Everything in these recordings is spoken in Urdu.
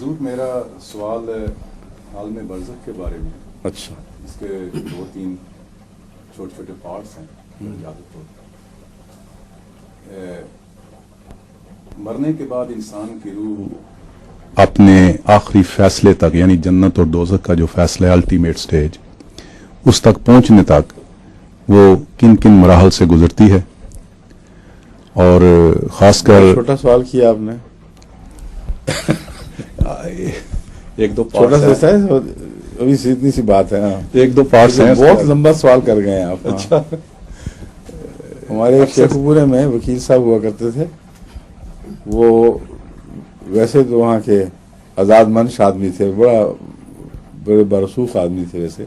حضور میرا سوال ہے عالم برزخ کے بارے میں. اچھا. اس کے 2-3 چھوٹے چھوٹے پارٹس ہیں. اجازت ہو مرنے کے بعد انسان کی روح اپنے آخری فیصلے تک، یعنی جنت اور دوزخ کا جو فیصلہ ہے، الٹیمیٹ سٹیج، اس تک پہنچنے تک وہ کن کن مراحل سے گزرتی ہے؟ اور خاص کر چھوٹا سوال کیا آپ نے. ایک دو چھوٹا پارٹس سا ہے، ابھی اتنی سی بات ہے. ایک دو پارٹس ہیں. بہت لمبا سوال کر گئے ہیں آپ. اچھا. ہمارے شیخ پورے میں وکیل صاحب ہوا کرتے تھے. وہ ویسے تو وہاں کے آزاد منش آدمی تھے، بڑے برسوخ آدمی تھے. ویسے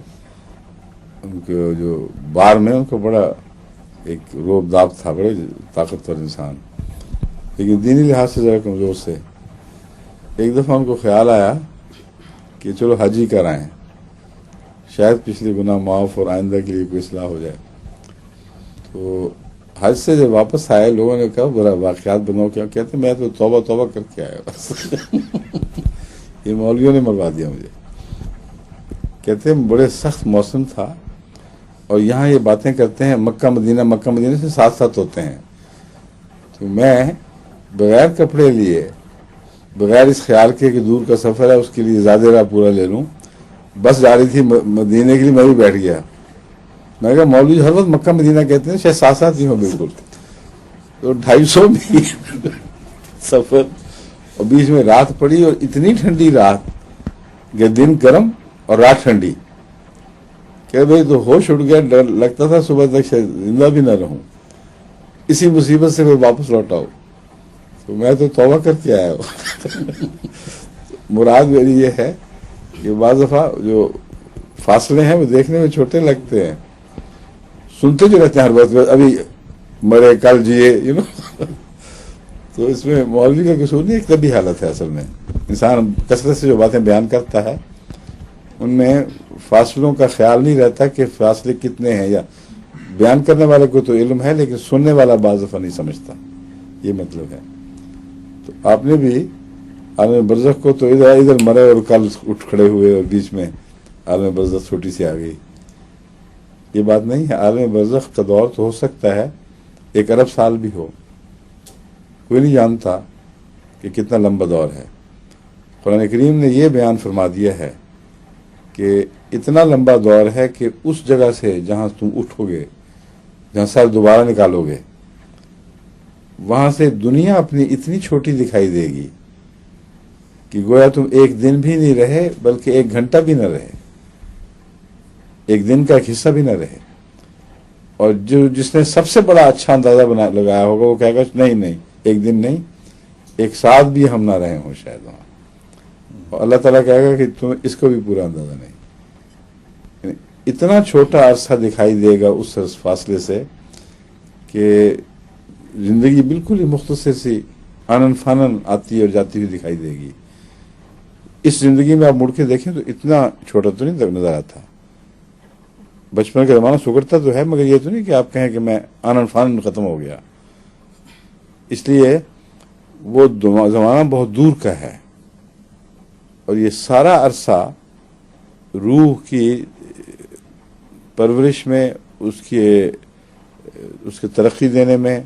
ان کے جو بار میں ان کو بڑا ایک روب داب تھا، بڑے طاقتور انسان، لیکن دینی لحاظ سے ذرا کمزور سے. ایک دفعہ ان کو خیال آیا کہ چلو حج ہی کرائیں، شاید پچھلے گناہ معاف اور آئندہ کے لیے کوئی اصلاح ہو جائے. تو حج سے جب واپس آئے، لوگوں نے کہا برا واقعات بناؤ. کیا کہتے میں تو توبہ کر کے آیا بس. یہ مولویوں نے مروا دیا مجھے. کہتے بڑے سخت موسم تھا اور یہاں یہ باتیں کرتے ہیں مکہ مدینہ سے ساتھ ساتھ ہوتے ہیں. تو میں بغیر کپڑے لیے، بغیر اس خیال کے کہ دور کا سفر ہے اس کے لیے زیادہ راہ پورا لے لوں، بس جا رہی تھی مدینے کے لیے، میں بھی بیٹھ گیا. میں کہا مولوی ہر وقت مکہ مدینہ کہتے ہیں، شاید ساتھ ساتھ ہی ہوں بالکل. تو 250 میل سفر اور بیچ میں رات پڑی، اور اتنی ٹھنڈی رات کہ دن گرم اور رات ٹھنڈی. کہ بھائی تو ہوش اڑ گیا، ڈر لگتا تھا صبح تک شاید زندہ بھی نہ رہوں. اسی مصیبت سے میں واپس لوٹا ہوں. تو میں تو توبہ کر کے آیا ہوں. مراد میری یہ ہے کہ بعض دفعہ جو فاصلے ہیں وہ دیکھنے میں چھوٹے لگتے ہیں، سنتے جو رہتے ہیں ہر وقت ابھی مرے کل جیے تو اس میں مولوی کا قصور نہیں، ایک طبی حالت ہے. اصل میں انسان کثرت سے جو باتیں بیان کرتا ہے ان میں فاصلوں کا خیال نہیں رہتا کہ فاصلے کتنے ہیں. یا بیان کرنے والے کو تو علم ہے لیکن سننے والا بعض دفعہ نہیں سمجھتا. یہ مطلب ہے. تو آپ نے بھی عالم برزخ کو تو ادھر مرے اور کل اٹھ کھڑے ہوئے اور بیچ میں عالم برزخ چھوٹی سی آ گئی. یہ بات نہیں ہے. عالم برزخ کا دور تو ہو سکتا ہے 1 ارب سال بھی ہو، کوئی نہیں جانتا کہ کتنا لمبا دور ہے. قرآن کریم نے یہ بیان فرما دیا ہے کہ اتنا لمبا دور ہے کہ اس جگہ سے جہاں تم اٹھو گے، جہاں سر دوبارہ نکالو گے، وہاں سے دنیا اپنی اتنی چھوٹی دکھائی دے گی کہ گویا تم 1 دن بھی نہیں رہے، بلکہ 1 گھنٹہ بھی نہ رہے، 1 دن کا 1 حصہ بھی نہ رہے. اور جس نے سب سے بڑا اچھا اندازہ لگایا ہوگا وہ کہے گا نہیں 1 دن نہیں، 1 ساتھ بھی ہم نہ رہے ہوں شاید وہاں. اور اللہ تعالیٰ کہے گا کہ تمہیں اس کو بھی پورا اندازہ نہیں. یعنی اتنا چھوٹا عرصہ دکھائی دے گا اس فاصلے سے کہ زندگی بالکل ہی مختصر سی آنن فانن آتی اور جاتی ہوئی دکھائی دے گی. اس زندگی میں آپ مڑ کے دیکھیں تو اتنا چھوٹا تو نہیں نظر آتا. بچپن کا زمانہ سکڑتا تو ہے، مگر یہ تو نہیں کہ آپ کہیں کہ میں آنن فانن ختم ہو گیا. اس لیے وہ زمانہ بہت دور کا ہے. اور یہ سارا عرصہ روح کی پرورش میں، اس کے ترقی دینے میں،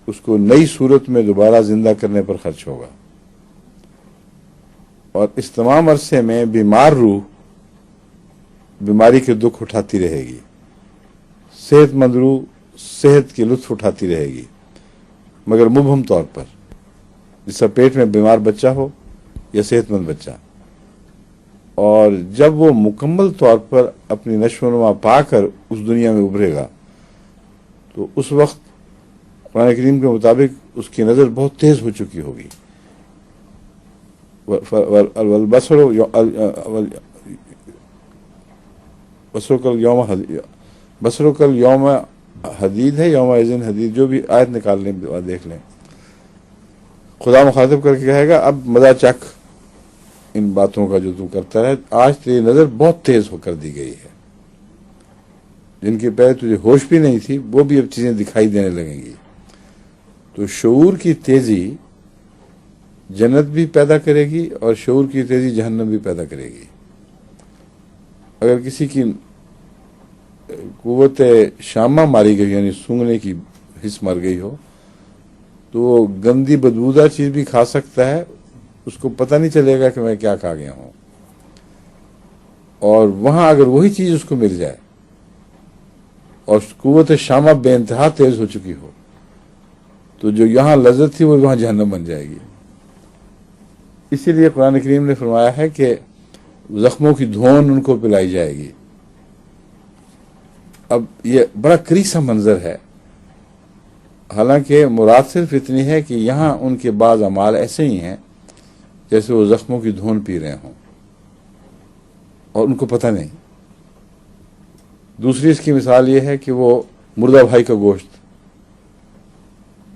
اس کو نئی صورت میں دوبارہ زندہ کرنے پر خرچ ہوگا. اور اس تمام عرصے میں بیمار روح بیماری کے دکھ اٹھاتی رہے گی، صحت مند روح صحت کی لطف اٹھاتی رہے گی، مگر مبہم طور پر، جس کا پیٹ میں بیمار بچہ ہو یا صحت مند بچہ. اور جب وہ مکمل طور پر اپنی نشو و نما پا کر اس دنیا میں ابھرے گا تو اس وقت قرآن کریم کے مطابق اس کی نظر بہت تیز ہو چکی ہوگی. بصرو کل یوم حدید ہے، یوم اذن حدید، جو بھی آیت نکال لیں دیکھ لیں. خدا مخاطب کر کے کہے گا اب مزہ چکھ ان باتوں کا جو تو کرتا ہے. آج تیری نظر بہت تیز ہو کر دی گئی ہے. جن کے پہلے تجھے ہوش بھی نہیں تھی وہ بھی اب چیزیں دکھائی دینے لگیں گی. تو شعور کی تیزی جنت بھی پیدا کرے گی اور شعور کی تیزی جہنم بھی پیدا کرے گی. اگر کسی کی قوت شامہ ماری گئی یعنی سونگنے کی حس مر گئی ہو تو وہ گندی بدبودار چیز بھی کھا سکتا ہے, اس کو پتہ نہیں چلے گا کہ میں کیا کھا گیا ہوں. اور وہاں اگر وہی چیز اس کو مل جائے اور قوت شامہ بے انتہا تیز ہو چکی ہو تو جو یہاں لذت تھی وہ وہاں جہنم بن جائے گی. اسی لیے قرآن کریم نے فرمایا ہے کہ زخموں کی دھون ان کو پلائی جائے گی. اب یہ بڑا کریسا منظر ہے, حالانکہ مراد صرف اتنی ہے کہ یہاں ان کے بعض اعمال ایسے ہی ہیں جیسے وہ زخموں کی دھون پی رہے ہوں اور ان کو پتہ نہیں. دوسری اس کی مثال یہ ہے کہ وہ مردہ بھائی کا گوشت,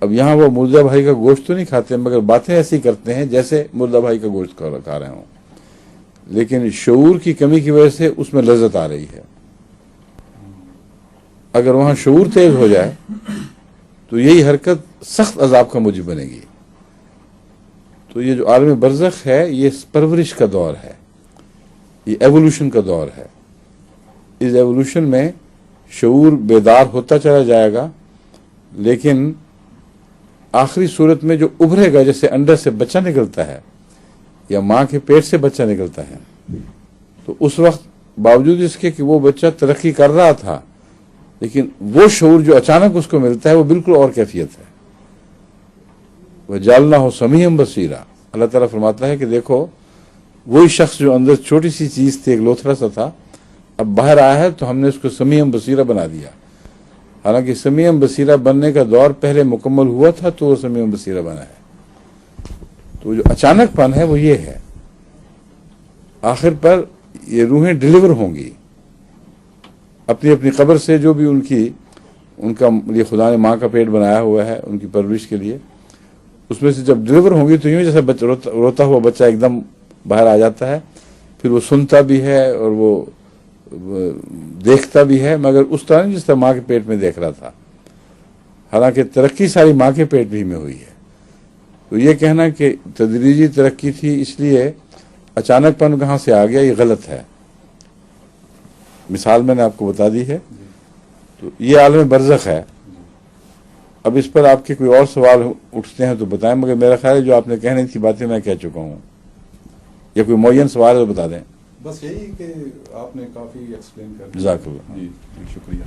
اب یہاں وہ مردہ بھائی کا گوشت تو نہیں کھاتے مگر باتیں ایسی کرتے ہیں جیسے مردہ بھائی کا گوشت کھا رہے ہوں, لیکن شعور کی کمی کی وجہ سے اس میں لذت آ رہی ہے. اگر وہاں شعور تیز ہو جائے تو یہی حرکت سخت عذاب کا موجب بنے گی. تو یہ جو عالم برزخ ہے یہ پرورش کا دور ہے, یہ ایوولوشن کا دور ہے. اس ایوولوشن میں شعور بیدار ہوتا چلا جائے گا, لیکن آخری صورت میں جو ابھرے گا جیسے انڈر سے بچہ نکلتا ہے یا ماں کے پیٹ سے بچہ نکلتا ہے, تو اس وقت باوجود اس کے کہ وہ بچہ ترقی کر رہا تھا لیکن وہ شعور جو اچانک اس کو ملتا ہے وہ بالکل اور کیفیت ہے. وہ جالنا ہو سمیعم بصیرا, اللہ تعالیٰ فرماتا ہے کہ دیکھو وہی شخص جو اندر چھوٹی سی چیز تھی, ایک لوتھڑا سا تھا, اب باہر آیا ہے تو ہم نے اس کو سمیعم بصیرا بنا دیا. حالانکہ سمیعم بصیرا بننے کا دور پہلے مکمل ہوا تھا تو وہ سمیعم بصیرا بنا ہے. تو جو اچانک پن ہے وہ یہ ہے, آخر پر یہ روحیں ڈیلیور ہوں گی اپنی اپنی قبر سے, جو بھی ان کا یہ خدا نے ماں کا پیٹ بنایا ہوا ہے ان کی پرورش کے لیے, اس میں سے جب ڈیلیور ہوں گی تو یوں جیسے روتا ہوا بچہ ایک دم باہر آ جاتا ہے, پھر وہ سنتا بھی ہے اور وہ دیکھتا بھی ہے, مگر اس طرح نہیں جس طرح ماں کے پیٹ میں دیکھ رہا تھا. حالانکہ ترقی ساری ماں کے پیٹ بھی میں ہوئی ہے. تو یہ کہنا کہ تدریجی ترقی تھی اس لیے اچانک پن کہاں سے آ گیا, یہ غلط ہے. مثال میں نے آپ کو بتا دی ہے. تو یہ عالم برزخ ہے. اب اس پر آپ کے کوئی اور سوال اٹھتے ہیں تو بتائیں, مگر میرا خیال ہے جو آپ نے کہنی تھی باتیں میں کہہ چکا ہوں, یا کوئی معین سوال ہے تو بتا دیں. بس یہی کہ آپ نے کافی ایکسپلین کر دیا. جزاک اللہ. جی شکریہ.